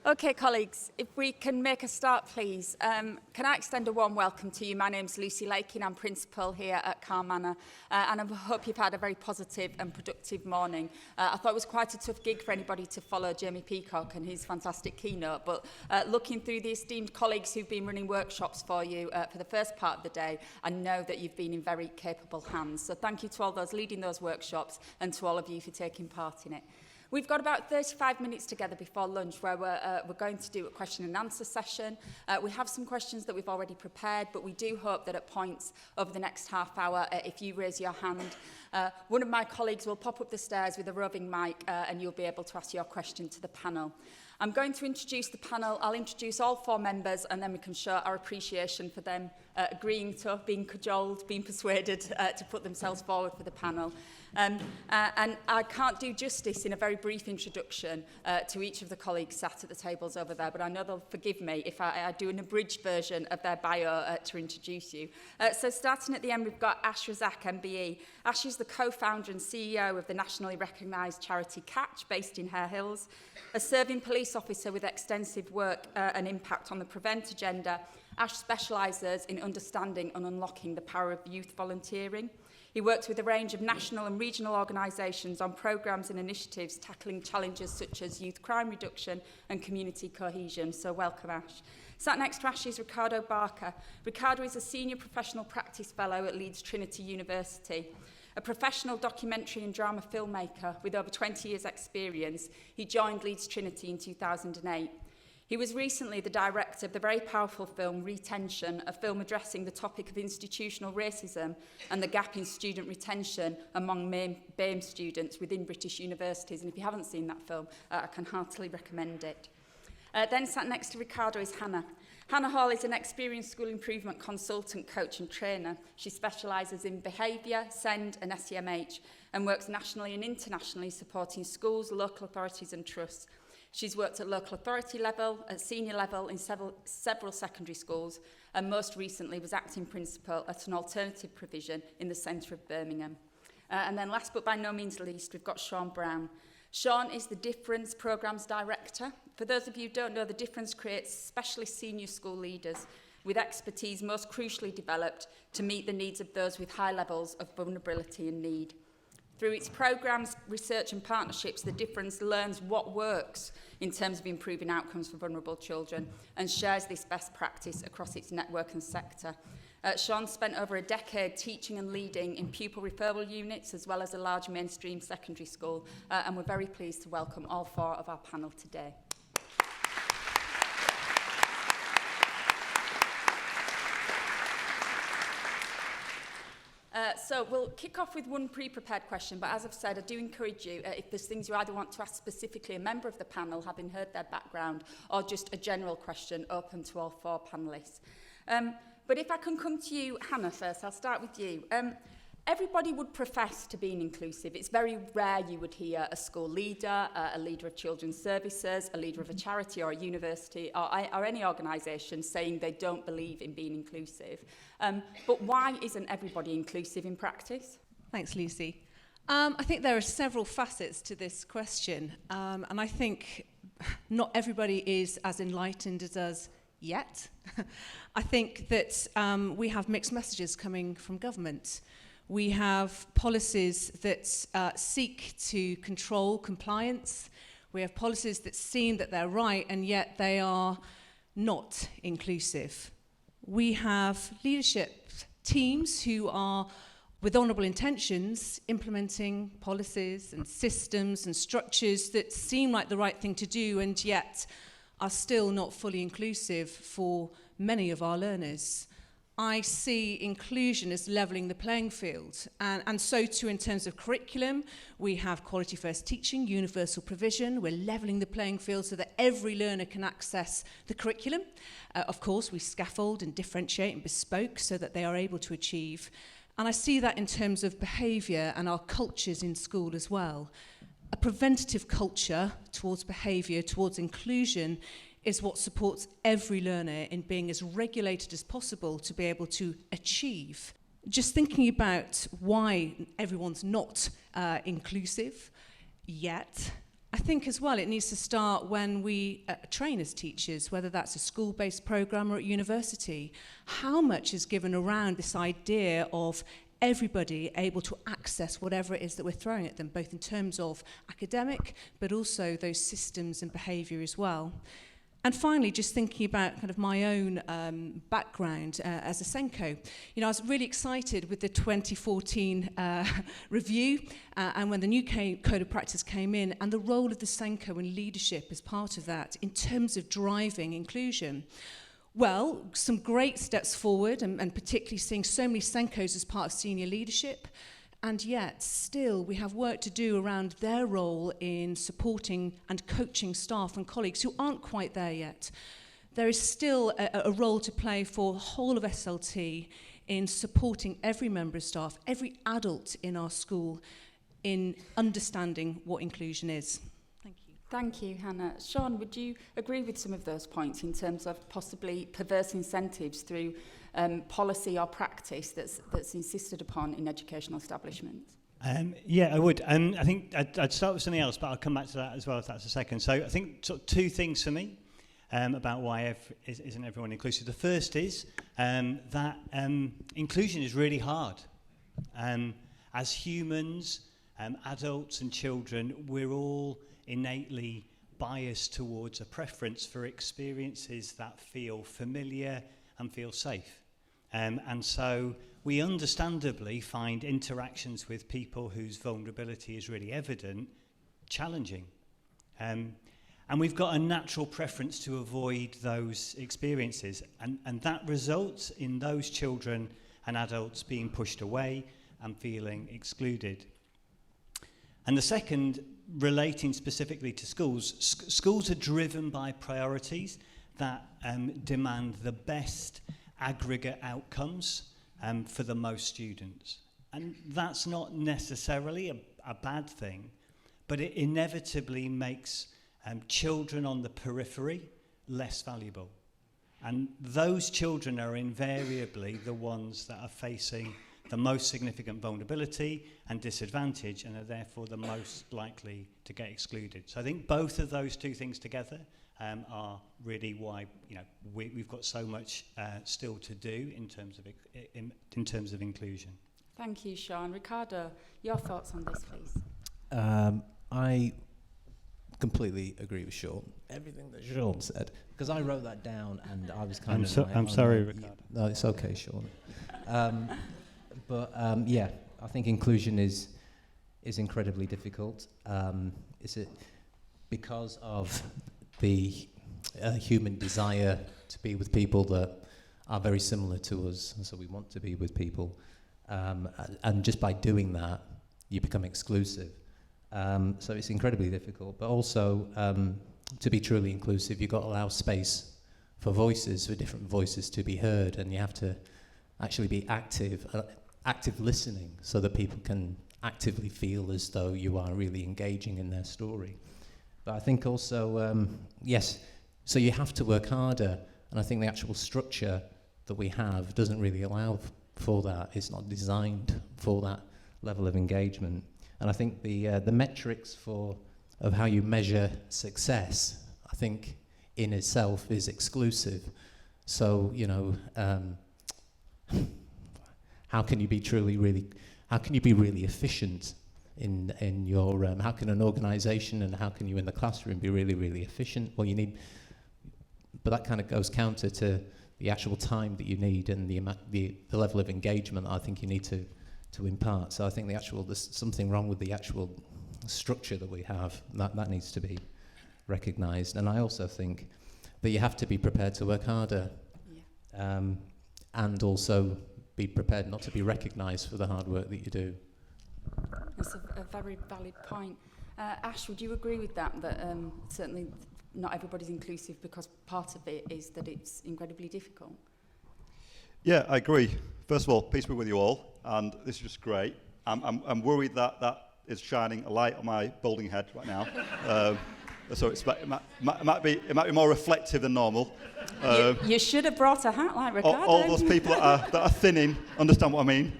Okay, colleagues, if we can make a start, please. Can I extend a warm welcome to you? My name's Lucy Lakin. I'm principal here at Carr Manor, and I hope you've had a very positive and productive morning. I thought it was quite a tough gig for anybody to follow Jamie Peacock and his fantastic keynote, but looking through the esteemed colleagues who've been running workshops for you for the first part of the day, I know that you've been in very capable hands. So thank you to all those leading those workshops and to all of you for taking part in it. We've got about 35 minutes together before lunch where we're going to do a question and answer session. We have some questions that we've already prepared, but we do hope that at points over the next half hour, if you raise your hand, one of my colleagues will pop up the stairs with a roving mic and you'll be able to ask your question to the panel. I'm going to introduce the panel. I'll introduce all four members and then we can show our appreciation for them agreeing to, being cajoled, being persuaded to put themselves forward for the panel. And I can't do justice in a very brief introduction to each of the colleagues sat at the tables over there, but I know they'll forgive me if I do an abridged version of their bio to introduce you. So starting at the end, we've got Ash Razak, MBE. Ash is the co-founder and CEO of the nationally recognised charity Catch, based in Hare Hills. A serving police officer with extensive work and impact on the Prevent agenda, Ash specialises in understanding and unlocking the power of youth volunteering. He works with a range of national and regional organisations on programmes and initiatives tackling challenges such as youth crime reduction and community cohesion. So welcome, Ash. Sat next to Ash is Ricardo Barker. Ricardo is a senior professional practice fellow at Leeds Trinity University. A professional documentary and drama filmmaker with over 20 years' experience, he joined Leeds Trinity in 2008. He was recently the director of the very powerful film Retention, a film addressing the topic of institutional racism and the gap in student retention among BAME students within British universities. And if you haven't seen that film, I can heartily recommend it. Then sat next to Ricardo is Hannah. Hannah Hall is an experienced school improvement consultant, coach and trainer. She specialises in behaviour, SEND and SEMH and works nationally and internationally supporting schools, local authorities and trusts. She's worked at local authority level, at senior level in several secondary schools, and most recently was acting principal at an alternative provision in the centre of Birmingham. And then last but by no means least, we've got Sean Brown. Sean is the Difference Programmes Director. For those of you who don't know, the Difference creates specialist senior school leaders with expertise most crucially developed to meet the needs of those with high levels of vulnerability and need. Through its programmes, research and partnerships, The Difference learns what works in terms of improving outcomes for vulnerable children and shares this best practice across its network and sector. Sean spent over a decade teaching and leading in pupil referral units as well as a large mainstream secondary school, and we're very pleased to welcome all four of our panel today. So we'll kick off with one pre-prepared question, but as I've said, I do encourage you, if there's things you either want to ask specifically a member of the panel, having heard their background, or just a general question open to all four panellists. But if I can come to you, Hannah, first, I'll start with you. Everybody would profess to being inclusive. It's very rare you would hear a school leader, a leader of children's services, a leader of a charity or a university or any organisation saying they don't believe in being inclusive. But why isn't everybody inclusive in practice? Thanks, Lucy. I think there are several facets to this question, and I think not everybody is as enlightened as us yet. I think that we have mixed messages coming from government. We have policies that seek to control compliance. We have policies that seem that they're right, and yet they are not inclusive. We have leadership teams who are, with honourable intentions, implementing policies and systems and structures that seem like the right thing to do, and yet are still not fully inclusive for many of our learners. I see inclusion as levelling the playing field, and so too in terms of curriculum. We have quality first teaching, universal provision. We're levelling the playing field so that every learner can access the curriculum. Of course, we scaffold and differentiate and bespoke so that they are able to achieve. And I see that in terms of behaviour and our cultures in school as well. A preventative culture towards behaviour, towards inclusion, is what supports every learner in being as regulated as possible to be able to achieve. Just thinking about why everyone's not inclusive yet, I think as well it needs to start when we train as teachers, whether that's a school-based programme or at university. How much is given around this idea of everybody able to access whatever it is that we're throwing at them, both in terms of academic, but also those systems and behaviour as well. And finally, just thinking about kind of my own background as a Senko, I was really excited with the 2014 review and when the new Code of Practice came in and the role of the Senko and leadership as part of that in terms of driving inclusion. Well, some great steps forward and particularly seeing so many Senkos as part of senior leadership. And yet, still, we have work to do around their role in supporting and coaching staff and colleagues who aren't quite there yet. There is still a role to play for the whole of SLT in supporting every member of staff, every adult in our school, in understanding what inclusion is. Thank you. Thank you, Hannah. Sean, would you agree with some of those points in terms of possibly perverse incentives through policy or practice that's insisted upon in educational establishments? Yeah, I would. I think I'd start with something else, but I'll come back to that as well if that's a second. So I think sort of two things for me about why isn't everyone inclusive. The first is that inclusion is really hard. As humans, adults and children, we're all innately biased towards a preference for experiences that feel familiar and feel safe. And so we understandably find interactions with people whose vulnerability is really evident challenging. And we've got a natural preference to avoid those experiences. And that results in those children and adults being pushed away and feeling excluded. And the second, relating specifically to schools, schools are driven by priorities that demand the best aggregate outcomes for the most students. And that's not necessarily a bad thing, but it inevitably makes children on the periphery less valuable. And those children are invariably the ones that are facing the most significant vulnerability and disadvantage and are therefore the most likely to get excluded. So I think both of those two things together are really why we've got so much still to do in terms of inclusion. Thank you, Sean. Ricardo, your thoughts on this, please. I completely agree with Sean. Everything that Sean said, because I wrote that down and I was kind of. I'm sorry, Ricardo. No, it's okay, Sean. But I think inclusion is incredibly difficult. Is it because of the human desire to be with people that are very similar to us, and so we want to be with people, and just by doing that, you become exclusive. So it's incredibly difficult, but also to be truly inclusive, you've got to allow space for voices, for different voices to be heard, and you have to actually be active listening so that people can actively feel as though you are really engaging in their story. But I think also, yes, so you have to work harder, and I think the actual structure that we have doesn't really allow for that. It's not designed for that level of engagement. And I think the metrics of how you measure success, I think in itself is exclusive. So, how can you be really efficient in your, how can an organisation and how can you in the classroom be really, really efficient? Well, but that kind of goes counter to the actual time that you need and the level of engagement that I think you need to impart. So I think there's something wrong with the actual structure that we have. That needs to be recognised. And I also think that you have to be prepared to work harder, and also be prepared not to be recognised for the hard work that you do. That's a very valid point. Ash, would you agree with that certainly not everybody's inclusive because part of it is that it's incredibly difficult? Yeah, I agree. First of all, peace be with you all, and this is just great. I'm worried that is shining a light on my balding head right now. So it might be more reflective than normal. You should have brought a hat like Ricardo. All those people that are thinning understand what I mean.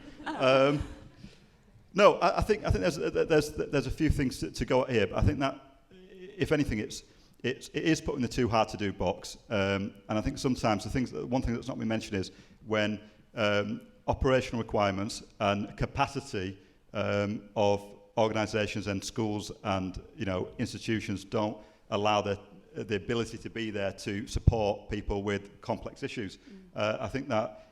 No, I think there's a few things to go at here, but I think that if anything, it is putting the too hard to do box. And I think sometimes one thing that's not been mentioned is when operational requirements and capacity of organisations and schools and institutions don't allow the ability to be there to support people with complex issues. I think that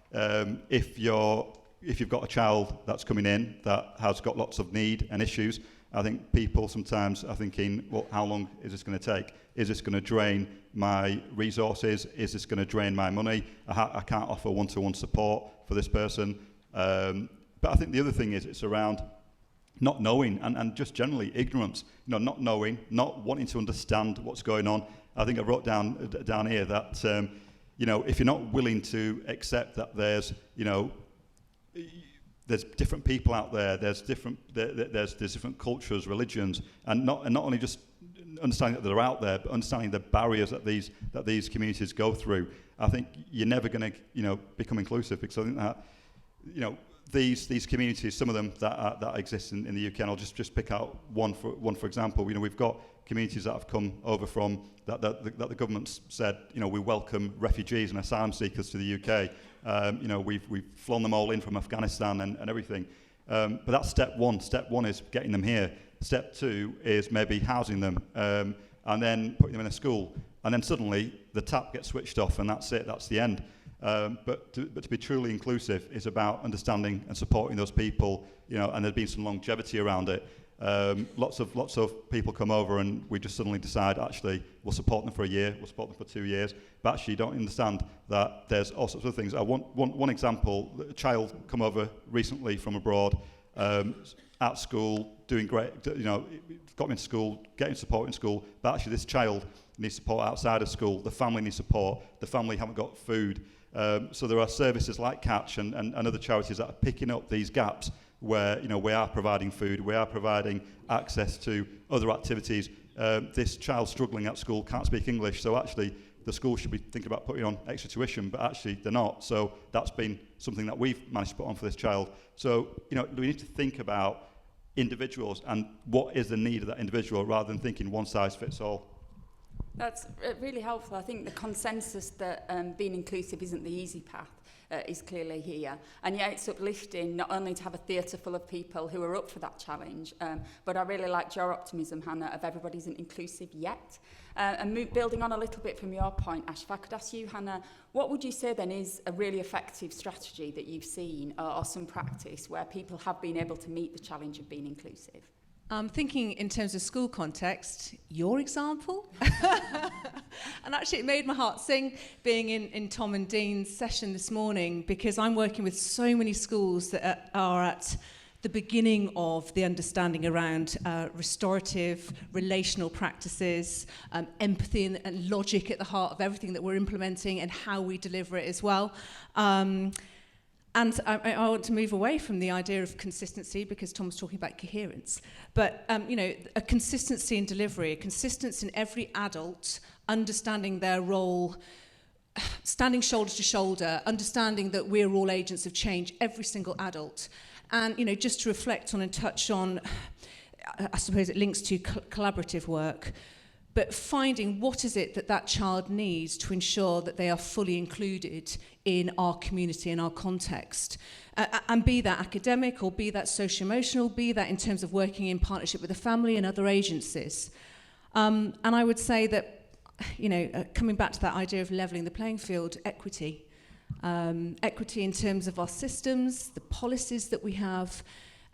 if you've got a child that's coming in that has got lots of need and issues, I think people sometimes are thinking, well, how long is this going to take? Is this going to drain my resources? Is this going to drain my money? I can't offer one-to-one support for this person. But I think the other thing is it's around not knowing and just generally ignorance. Not knowing, not wanting to understand what's going on. I think I wrote down here that if you're not willing to accept that there's different people out there, there's different cultures, religions, and not only just understanding that they're out there, but understanding the barriers that these communities go through. I think you're never going to become inclusive, because I think that these communities, some of them that exist in the UK, and I'll just pick out one for example. We've got communities that have come over from that the government's said, we welcome refugees and asylum seekers to the UK. We've flown them all in from Afghanistan and everything. But that's step one. Step one is getting them here. Step two is maybe housing them and then putting them in a school. And then suddenly the tap gets switched off and that's it. That's the end. But to be truly inclusive is about understanding and supporting those people, and there's been some longevity around it. Lots of people come over and we just suddenly decide, actually, we'll support them for a year, we'll support them for 2 years, but actually you don't understand that there's all sorts of things. I want one example. A child come over recently from abroad, at school, doing great, got them into school, getting support in school, but actually this child needs support outside of school, the family needs support, the family haven't got food. So there are services like Catch and other charities that are picking up these gaps where we are providing food, we are providing access to other activities. This child struggling at school can't speak English, so actually the school should be thinking about putting on extra tuition, but actually they're not. So that's been something that we've managed to put on for this child. So we need to think about individuals and what is the need of that individual rather than thinking one size fits all. That's really helpful. I think the consensus that being inclusive isn't the easy path is clearly here. And yet it's uplifting not only to have a theatre full of people who are up for that challenge, but I really liked your optimism, Hannah, of everybody isn't inclusive yet. And building on a little bit from your point, Ash, if I could ask you, Hannah, what would you say then is a really effective strategy that you've seen or some practice where people have been able to meet the challenge of being inclusive? Thinking in terms of school context, your example. And actually it made my heart sing being in Tom and Dean's session this morning, because I'm working with so many schools that are at the beginning of the understanding around restorative, relational practices, empathy and logic at the heart of everything that we're implementing and how we deliver it as well. And I want to move away from the idea of consistency, because Tom was talking about coherence. But, a consistency in delivery, a consistency in every adult understanding their role, standing shoulder to shoulder, understanding that we're all agents of change, every single adult. And, just to reflect on and touch on, I suppose it links to collaborative work, but finding what is it that child needs to ensure that they are fully included in our community, in our context. And be that academic, or be that socio-emotional, be that in terms of working in partnership with the family and other agencies. And I would say that, coming back to that idea of levelling the playing field, equity. Equity in terms of our systems, the policies that we have,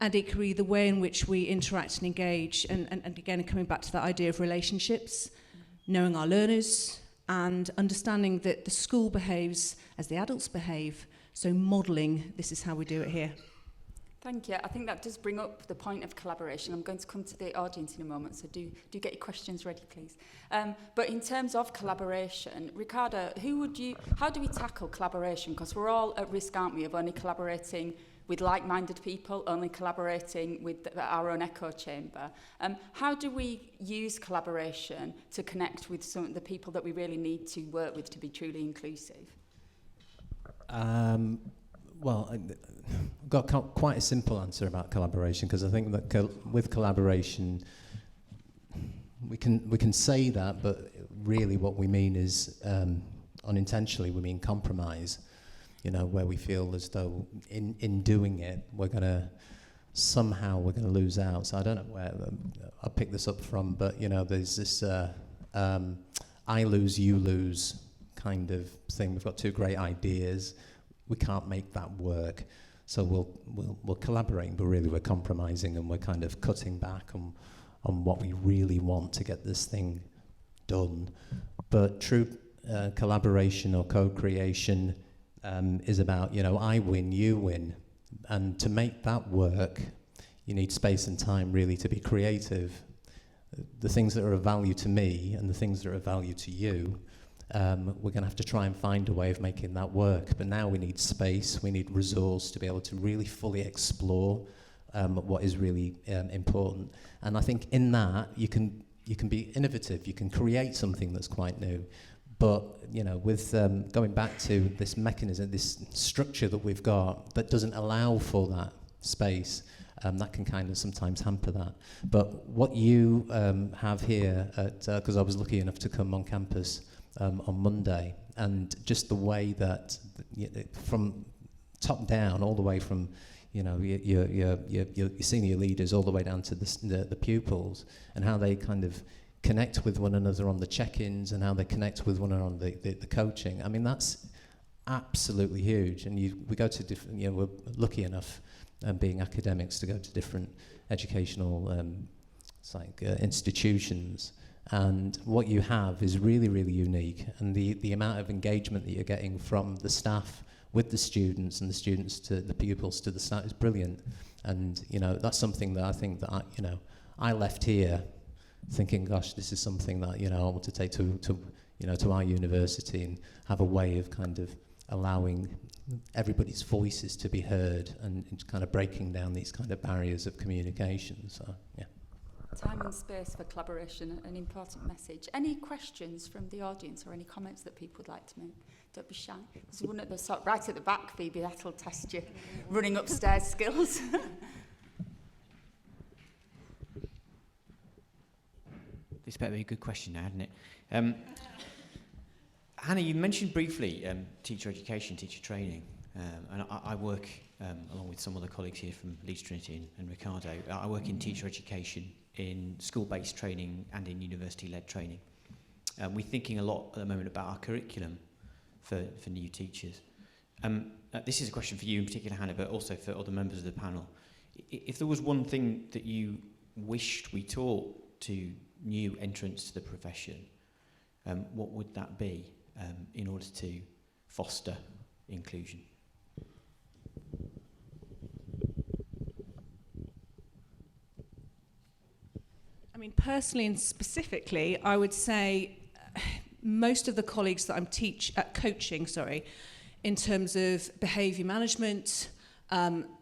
and equally the way in which we interact and engage, and again coming back to that idea of relationships, knowing our learners and understanding that the school behaves as the adults behave, so modelling, this is how we do it here. Thank you. I think that does bring up the point of collaboration. I'm going to come to the audience in a moment, so do get your questions ready, please. But in terms of collaboration, Ricardo, how do we tackle collaboration? Because we're all at risk, aren't we, of only collaborating with like-minded people, only collaborating with our own echo chamber. How do we use collaboration to connect with some of the people that we really need to work with to be truly inclusive? Well, I've got quite a simple answer about collaboration, because I think that with collaboration, we can say that, but really what we mean is unintentionally we mean compromise. You know, where we feel as though in doing it we're gonna lose out. So I don't know where I picked this up from, but you know, there's this I lose, you lose kind of thing. We've got two great ideas. We can't make that work. So we'll collaborate, but really we're compromising and we're kind of cutting back on what we really want to get this thing done. But true collaboration or co-creation is about, you know, I win, you win. And to make that work, you need space and time really to be creative. The things that are of value to me and the things that are of value to you, we're going to have to try and find a way of making that work. But now we need space, we need resource to be able to really fully explore what is really important. And I think in that you can be innovative, you can create something that's quite new. But you know, with going back to this mechanism, this structure that we've got that doesn't allow for that space, that can kind of sometimes hamper that. But what you have here, because I was lucky enough to come on campus on Monday, and just the way that from top down, all the way from your senior leaders all the way down to the pupils, and how they kind of connect with one another on the check-ins and how they connect with one another on the coaching. I mean, that's absolutely huge. And we go to different, we're lucky enough being academics to go to different educational institutions. And what you have is really, really unique. And the amount of engagement that you're getting from the staff with the students and the students to the pupils to the staff is brilliant. And, that's something that I think that I left here thinking, gosh, this is something that, I want to take to our university and have a way of kind of allowing everybody's voices to be heard and kind of breaking down these kind of barriers of communication. So, yeah. Time and space for collaboration, an important message. Any questions from the audience or any comments that people would like to make? Don't be shy. There's one at the top, right at the back, Phoebe, that'll test your running upstairs skills. This better be a good question now, hadn't it? Hannah, you mentioned briefly teacher education, teacher training, and I work, along with some other colleagues here from Leeds Trinity and Ricardo, I work in teacher education, in school-based training and in university-led training. We're thinking a lot at the moment about our curriculum for new teachers. This is a question for you in particular, Hannah, but also for other members of the panel. If there was one thing that you wished we taught to new entrants to the profession, what would that be in order to foster inclusion? I mean, personally and specifically, I would say most of the colleagues that I'm coaching, in terms of behaviour management,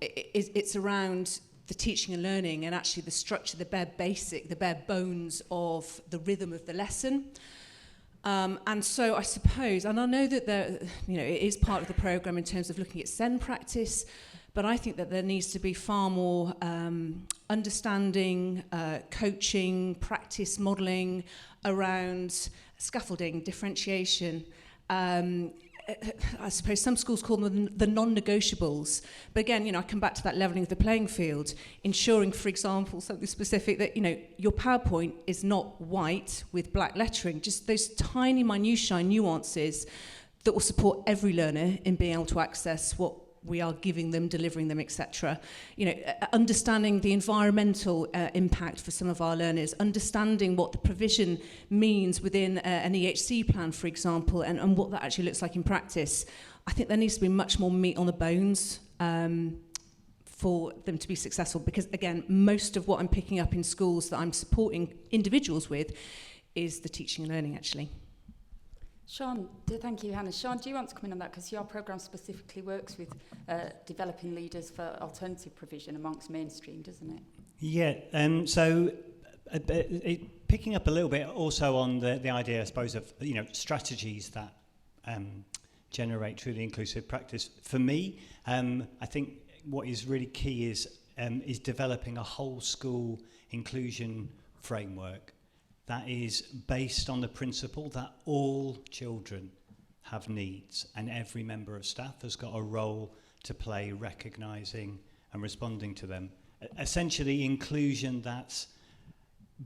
it's around the teaching and learning and actually the structure, the bare bones of the rhythm of the lesson. And so I suppose, and I know that it is part of the programme in terms of looking at SEN practice, but I think that there needs to be far more understanding, coaching, practice modelling around scaffolding, differentiation. I suppose some schools call them the non-negotiables. But again, I come back to that levelling of the playing field, ensuring, for example, something specific that, your PowerPoint is not white with black lettering, just those tiny minutiae nuances that will support every learner in being able to access what we are giving them, delivering them, etc. Understanding the environmental impact for some of our learners, understanding what the provision means within an EHC plan, for example, and what that actually looks like in practice. I think there needs to be much more meat on the bones for them to be successful, because, again, most of what I'm picking up in schools that I'm supporting individuals with is the teaching and learning, actually. Sean, thank you, Hannah. Sean, do you want to come in on that? Because your programme specifically works with developing leaders for alternative provision amongst mainstream, doesn't it? Yeah, picking up a little bit also on the idea, I suppose, of strategies that generate truly inclusive practice. For me, I think what is really key is developing a whole school inclusion framework. that is based on the principle that all children have needs, and every member of staff has got a role to play recognising and responding to them. Essentially, inclusion that's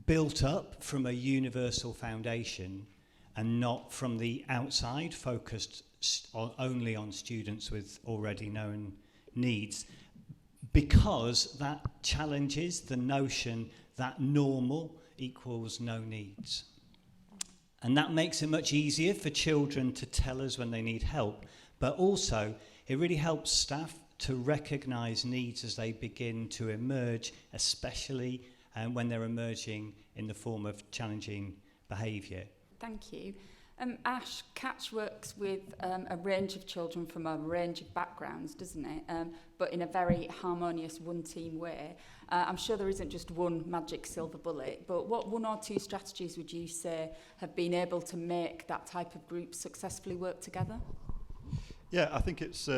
built up from a universal foundation and not from the outside, focused only on students with already known needs, because that challenges the notion that normal equals no needs. And that makes it much easier for children to tell us when they need help, but also it really helps staff to recognise needs as they begin to emerge, especially when they're emerging in the form of challenging behaviour. Thank you. Ash, Catch works with a range of children from a range of backgrounds, doesn't it? But in a very harmonious one-team way. I'm sure there isn't just one magic silver bullet, but what one or two strategies would you say have been able to make that type of group successfully work together? Yeah, I think it's,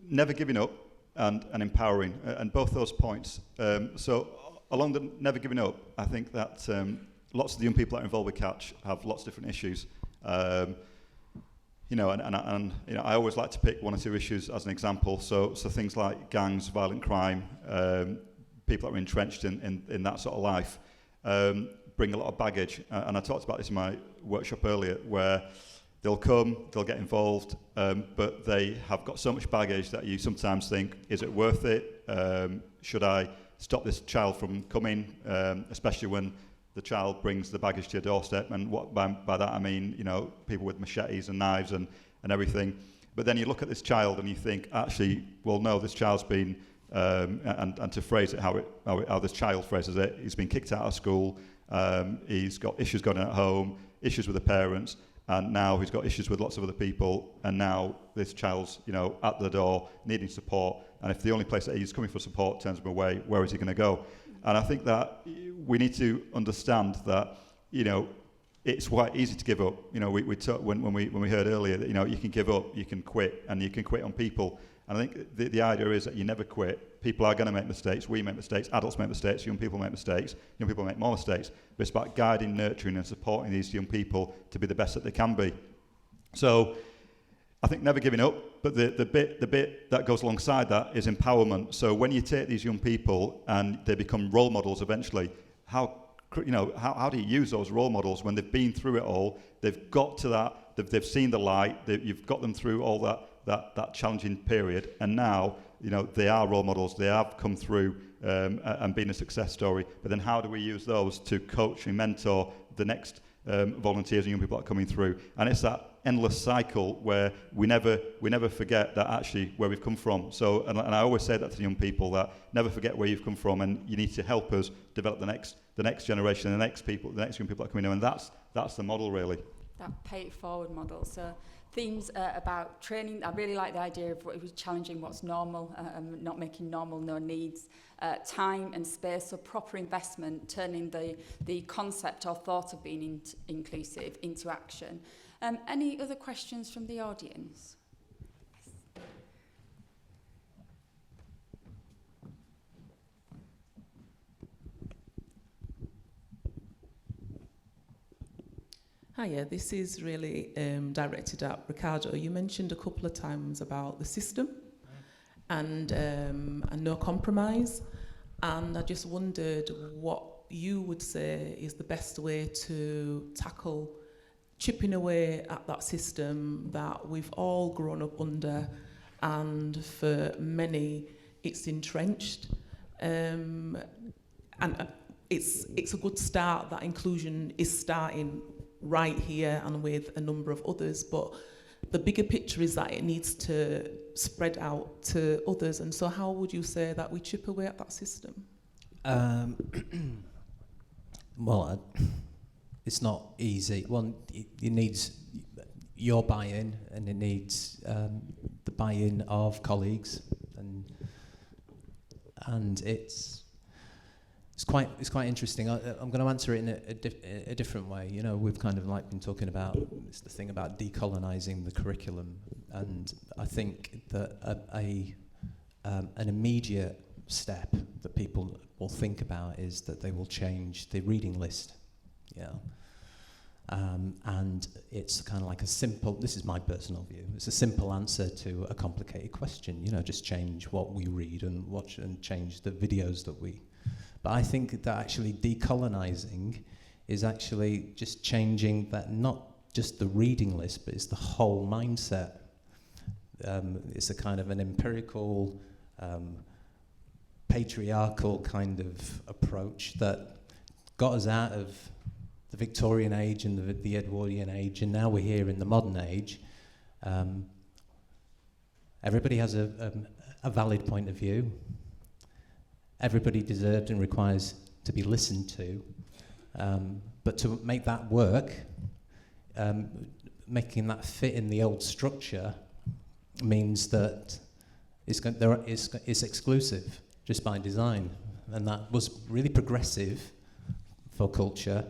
never giving up and empowering, and both those points. So along the never giving up, I think that lots of the young people that are involved with Catch have lots of different issues. I always like to pick one or two issues as an example. So things like gangs, violent crime, people that are entrenched in that sort of life, bring a lot of baggage. And I talked about this in my workshop earlier, where they'll come, they'll get involved, but they have got so much baggage that you sometimes think, is it worth it? Should I stop this child from coming? Especially when the child brings the baggage to your doorstep, and what by that I mean, people with machetes and knives and everything. But then you look at this child and you think, actually, well, no, this child's been, and to phrase it how this child phrases it, he's been kicked out of school, he's got issues going on at home, issues with the parents, and now he's got issues with lots of other people, and now this child's, at the door needing support, and if the only place that he's coming for support turns him away, where is he going to go? And I think that we need to understand that, it's quite easy to give up. We talked when we heard earlier that, you can give up, you can quit, and you can quit on people. And I think the idea is that you never quit. People are going to make mistakes. We make mistakes. Adults make mistakes. Young people make mistakes. Young people make more mistakes. But it's about guiding, nurturing, and supporting these young people to be the best that they can be. So I think never giving up, but the bit that goes alongside that is empowerment. So when you take these young people and they become role models eventually, how do you use those role models when they've been through it all? They've got to that. They've seen the light. You've got them through all that challenging period, and now they are role models. They have come through and been a success story. But then how do we use those to coach and mentor the next volunteers and young people that are coming through? And it's that endless cycle where we never forget that actually where we've come from. So and I always say that to young people, that never forget where you've come from, and you need to help us develop the next generation, the next young people that are coming in, and that's the model really. That pay it forward model. So themes about training. I really like the idea of challenging what's normal and not making normal no needs. Time and space, so proper investment, turning the concept or thought of being inclusive into action. Any other questions from the audience? Hiya, this is really directed at Ricardo. You mentioned a couple of times about the system and no compromise, and I just wondered what you would say is the best way to tackle chipping away at that system that we've all grown up under, and for many it's entrenched, and it's a good start that inclusion is starting right here and with a number of others, but the bigger picture is that it needs to spread out to others. And so how would you say that we chip away at that system? Well, it's not easy. One, it needs your buy-in, and it needs the buy-in of colleagues, and it's quite interesting. I'm going to answer it in a different way. We've kind of like been talking about it's the thing about decolonizing the curriculum, and I think that an immediate step that people will think about is that they will change the reading list you know. And it's kind of like a simple, this is my personal view, it's a simple answer to a complicated question. You know, just change what we read and watch and change the videos that we... But I think that actually decolonizing is actually just changing that, not just the reading list, but it's the whole mindset. It's a kind of an empirical, patriarchal kind of approach that got us out of the Victorian age and the Edwardian age, and now we're here in the modern age. Everybody has a valid point of view. Everybody deserved and requires to be listened to. But to make that work, making that fit in the old structure means that it's exclusive just by design. And that was really progressive for culture,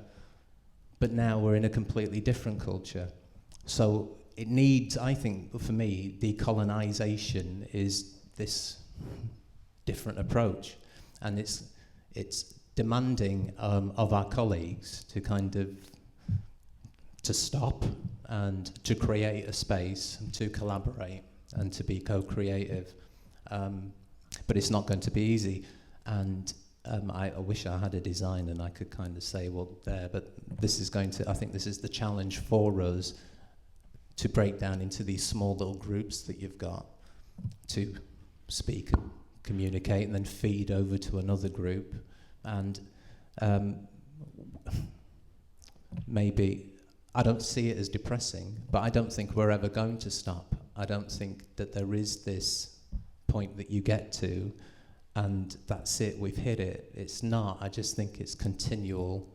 but now we're in a completely different culture. So it needs, I think, for me, decolonization is this different approach. And it's demanding of our colleagues to kind of to stop and to create a space, and to collaborate and to be co-creative. But it's not going to be easy. And I wish I had a design and I could kind of say, well, there, but this is going to, I think this is the challenge for us, to break down into these small little groups that you've got, to speak and communicate and then feed over to another group. And maybe, I don't see it as depressing, but I don't think we're ever going to stop. I don't think that there is this point that you get to and that's it, we've hit it. It's not. I just think it's continual.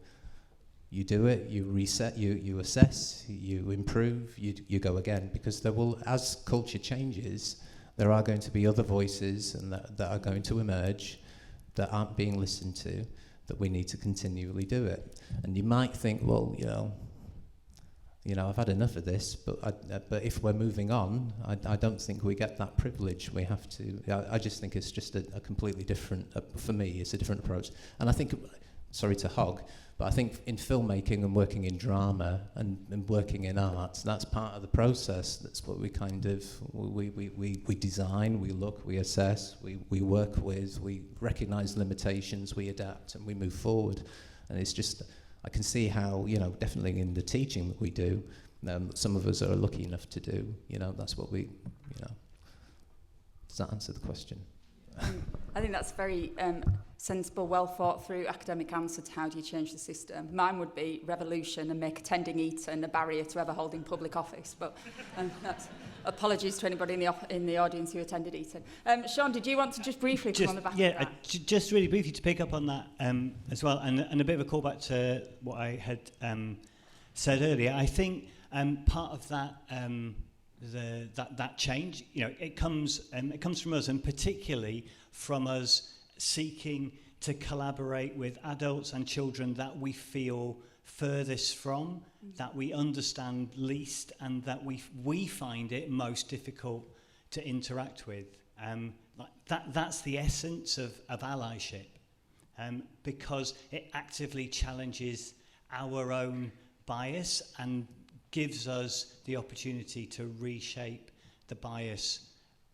You do it, you reset, you assess, you improve, you go again. Because there will, as culture changes, there are going to be other voices and that are going to emerge that aren't being listened to, that we need to continually do it. And you might think, well, you know, I've had enough of this, but if we're moving on, I don't think we get that privilege. We have to, I just think it's just a completely different, for me, it's a different approach. And I think, sorry to hog, but I think in filmmaking and working in drama and working in arts, that's part of the process. That's what we kind of, we design, we look, we assess, we work with, we recognise limitations, we adapt, and we move forward. And it's just, I can see how, you know, definitely in the teaching that we do, some of us are lucky enough to do, you know, that's what we, you know. Does that answer the question? I think that's very sensible, well thought through academic answer to how do you change the system. Mine would be revolution and make attending Eton a barrier to ever holding public office. But that's, apologies to anybody in the audience who attended Eton. Sean, did you want to just briefly come on the back of that? Just really briefly to pick up on that as well, and a bit of a callback to what I had said earlier. I think part of that that change, you know, it comes from us, and particularly from us seeking to collaborate with adults and children that we feel furthest from, that we understand least, and that we find it most difficult to interact with. That's the essence of allyship, because it actively challenges our own bias and gives us the opportunity to reshape the bias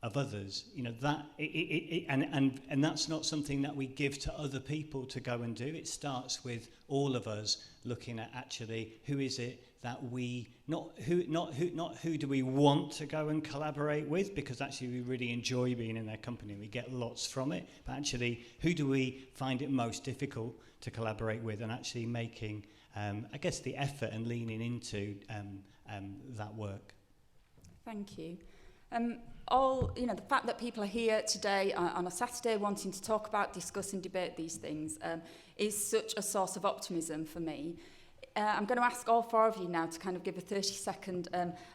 of others. You know, that and that's not something that we give to other people to go and do. It starts with all of us looking at actually who is it that we not who do we want to go and collaborate with, because actually we really enjoy being in their company and we get lots from it, but actually who do we find it most difficult to collaborate with, and actually making I guess the effort and leaning into that work. Thank you. The fact that people are here today on a Saturday wanting to talk about, discuss and debate these things is such a source of optimism for me. I'm going to ask all four of you now to kind of give a 30-second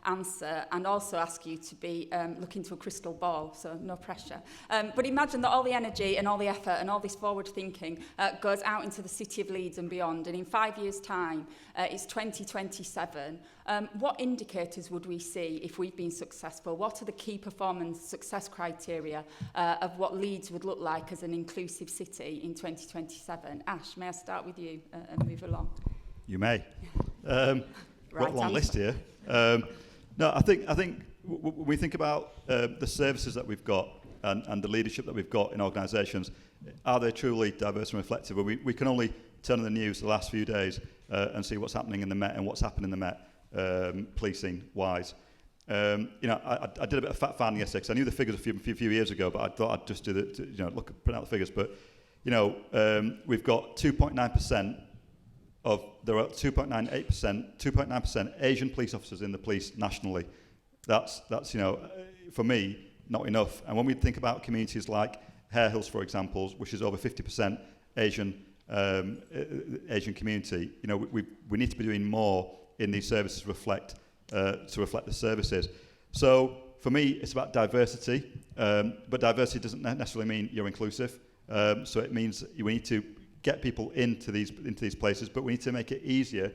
answer, and also ask you to be look into a crystal ball, so no pressure. But imagine that all the energy and all the effort and all this forward thinking goes out into the city of Leeds and beyond, and in 5 years' time, it's 2027. What indicators would we see if we've been successful? What are the key performance success criteria of what Leeds would look like as an inclusive city in 2027? Ash, may I start with you and move along? you may. Quite Right a long answer. list here. No, I think when we think about the services that we've got and the leadership that we've got in organisations, are they truly diverse and reflective? Well, we can only turn on the news the last few days and see what's happening in the Met and what's happened in the Met, policing-wise. I did a bit of fact finding yesterday because I knew the figures a few years ago, but I thought I'd just do print out the figures. But we've got 2.9% there are 2.9% Asian police officers in the police nationally. That's for me not enough. And when we think about communities like Hare Hills, for example, which is over 50% Asian community, we need to be doing more in these services to reflect the services. So for me, it's about diversity, but diversity doesn't necessarily mean you're inclusive. So it means we need to get people into these places, but we need to make it easier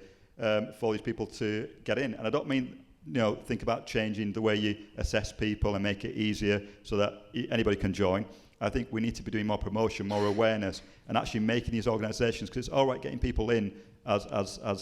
for these people to get in. And I don't mean think about changing the way you assess people and make it easier so that anybody can join. I think we need to be doing more promotion, more awareness, and actually making these organisations, because it's all right getting people in as I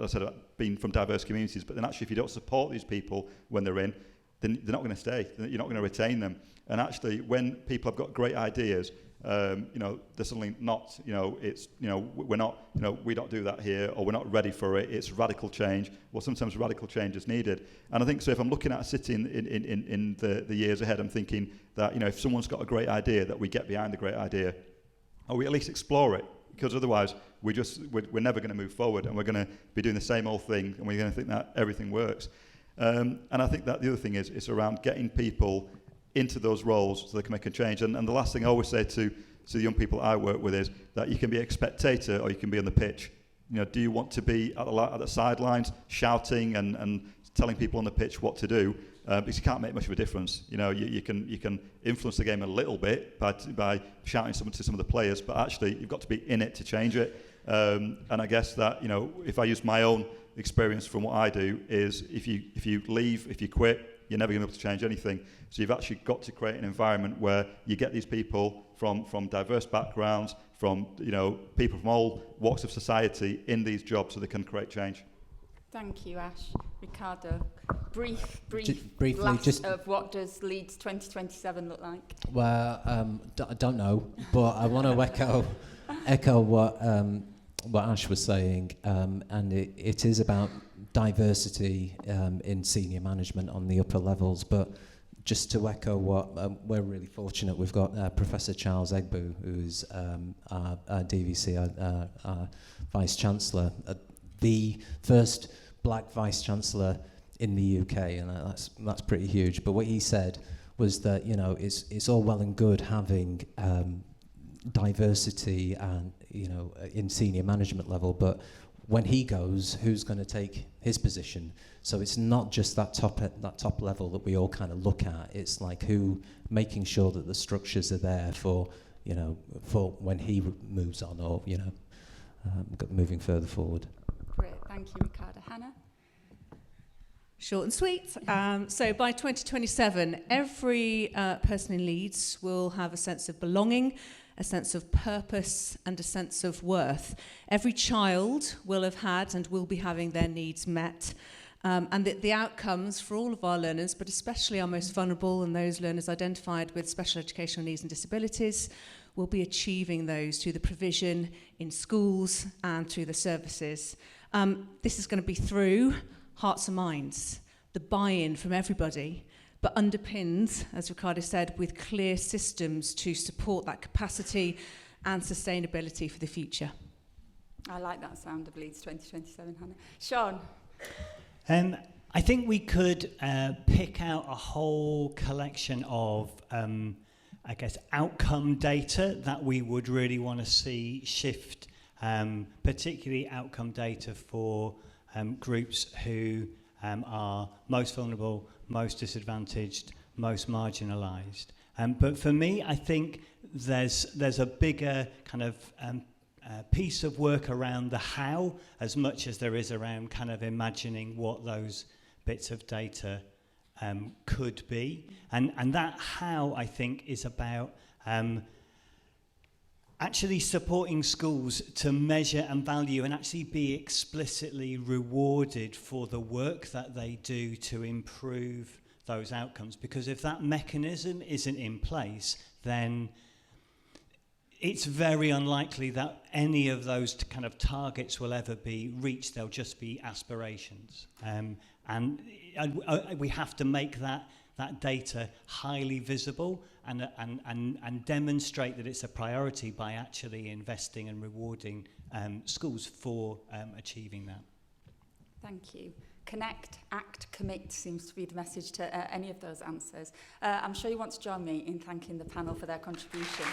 said, being from diverse communities, but then actually if you don't support these people when they're in, then they're not going to stay. You're not going to retain them. And actually, when people have got great ideas, they're suddenly not, we're not, we don't do that here, or we're not ready for it. It's radical change. Well, sometimes radical change is needed. And I think so. If I'm looking at a city in the years ahead, I'm thinking that if someone's got a great idea, that we get behind the great idea, or we at least explore it, because otherwise we're never going to move forward, and we're going to be doing the same old thing, and we're going to think that everything works. And I think that the other thing is it's around getting people into those roles so they can make a change. And the last thing I always say to the young people I work with is that you can be a spectator or you can be on the pitch. Do you want to be at the sidelines shouting and telling people on the pitch what to do? Because you can't make much of a difference. You can influence the game a little bit by shouting to some of the players, but actually you've got to be in it to change it. And I guess that if I use my own experience from what I do, is if you leave, if you quit, you're never going to be able to change anything. So you've actually got to create an environment where you get these people from diverse backgrounds, from people from all walks of society in these jobs, so they can create change. Thank you, Ash. Ricardo, brief briefly, blast just of what does Leeds 2027 look like? Well, I don't know, but I want to echo what Ash was saying, and it is about diversity in senior management on the upper levels. But just to echo what we're really fortunate, we've got Professor Charles Egbu, who's our DVC, our Vice Chancellor, the first black Vice Chancellor in the UK, and that's pretty huge. But what he said was that it's all well and good having diversity and in senior management level, but when he goes, who's going to take his position? So it's not just that top level that we all kind of look at. It's like making sure that the structures are there for when he moves on, or moving further forward. Great, thank you, Ricardo. Hannah? Short and sweet. So by 2027, every person in Leeds will have a sense of belonging, a sense of purpose, and a sense of worth. Every child will have had and will be having their needs met. And the outcomes for all of our learners, but especially our most vulnerable and those learners identified with special educational needs and disabilities, will be achieving those through the provision in schools and through the services. This is going to be through hearts and minds, the buy-in from everybody, but underpinned, as Ricardo said, with clear systems to support that capacity and sustainability for the future. I like that sound of Leeds 2027, Hannah. Sean? I think we could pick out a whole collection of, outcome data that we would really want to see shift, particularly outcome data for groups who are most vulnerable, most disadvantaged, most marginalised. But for me, I think there's a bigger kind of piece of work around the how, as much as there is around kind of imagining what those bits of data could be. And that how, I think, is about actually supporting schools to measure and value and actually be explicitly rewarded for the work that they do to improve those outcomes. Because if that mechanism isn't in place, then it's very unlikely that any of those kind of targets will ever be reached. They'll just be aspirations. And we have to make that data highly visible and demonstrate that it's a priority by actually investing and rewarding schools for achieving that. Thank you. Connect, act, commit seems to be the message to any of those answers. I'm sure you want to join me in thanking the panel for their contribution.